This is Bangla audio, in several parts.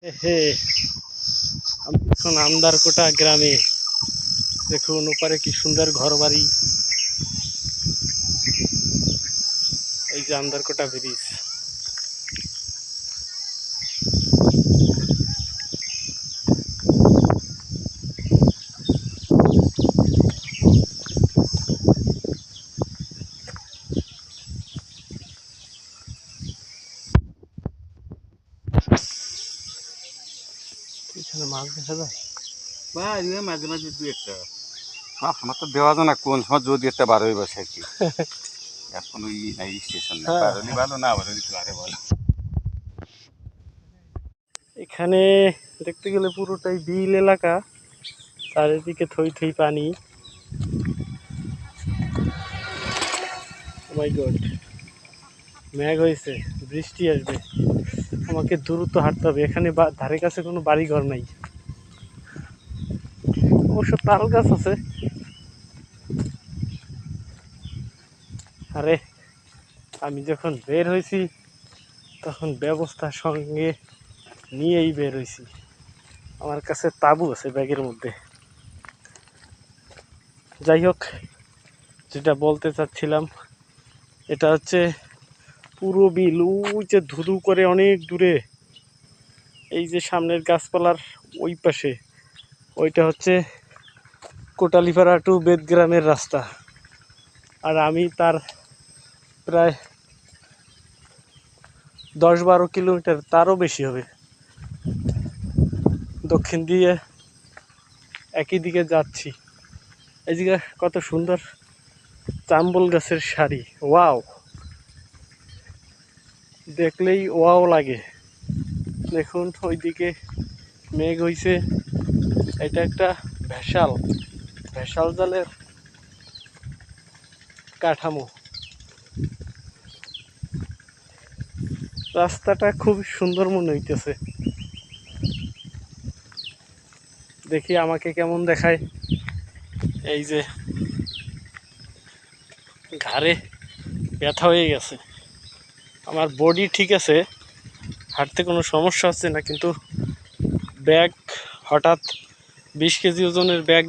হে আমি এখন আমদারকোটা গ্রামে। দেখুন ওপারে কি সুন্দর ঘরবাড়ি। এই যে আমদারকোটা ব্রিজ। এখানে মাছ দেখা যায় মাঝে মাঝে দু একটা সব সময় তো দেওয়া যায় না, কোন সময় যদি একটা বার হয়ে বসে আর কি। এখন ওই নাই স্টেশন না, বার হলে ভালো, না বার হলে তো আরে ভালো। এখানে দেখতে গেলে পুরোটাই বিল এলাকা, চারিদিকে থই থই পানি। মাই গড, মেঘ হয়েছে, বৃষ্টি আসবে, আমাকে দ্রুত হাঁটতে হবে। এখানে ধারে কাছে কোনো বাড়ি ঘর নাই, অবশ্য তাল গাছ আছে। আরে আমি যখন বের হয়েছি তখন ব্যবস্থার সঙ্গে নিয়েই বের হয়েছি। আমার কাছে তাবু আছে ব্যাগের মধ্যে। যাই হোক, যেটা বলতে চাচ্ছিলাম, এটা হচ্ছে পুরো বিল, ওই যে ধুধু করে অনেক দূরে, এই যে সামনের গাছপালার ওই পাশে, ওইটা হচ্ছে কোটালীপাড়া টু বেদগ্রামের রাস্তা। আর আমি তার প্রায় 10-12 কিলোমিটার, তারও বেশি হবে, দক্ষিণ দিয়ে একই দিকে যাচ্ছি। এই জায়গা কত সুন্দর চাম্বল গাছের সারি, ওয়াও, দেখলেই ওয়াও লাগে। দেখুন ওইদিকে মেঘ হইছে, এটা একটা ভেসাল ভেসাল জালের কাঠামো। রাস্তাটা খুব সুন্দর মনে হইতেছে, দেখি আমাকে কেমন দেখায়। এই যে ঘাড়ে ব্যথা হয়ে গেছে, আমার বডি ঠিক আছে, হাঁটতে কোনো সমস্যা হচ্ছে না, কিন্তু ব্যাগ হঠাৎ 20 কেজি ওজনের ব্যাগ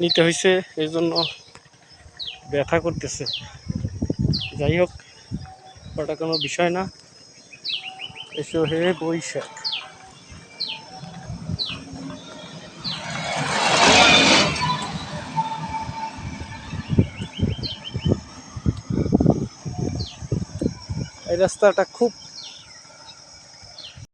নিতে হয়েছে, এই জন্য ব্যথা করতেছে। যাই হোক, ওটা কোনো বিষয় না। এসো হে বৈশাখ। এই রাস্তাটা খুব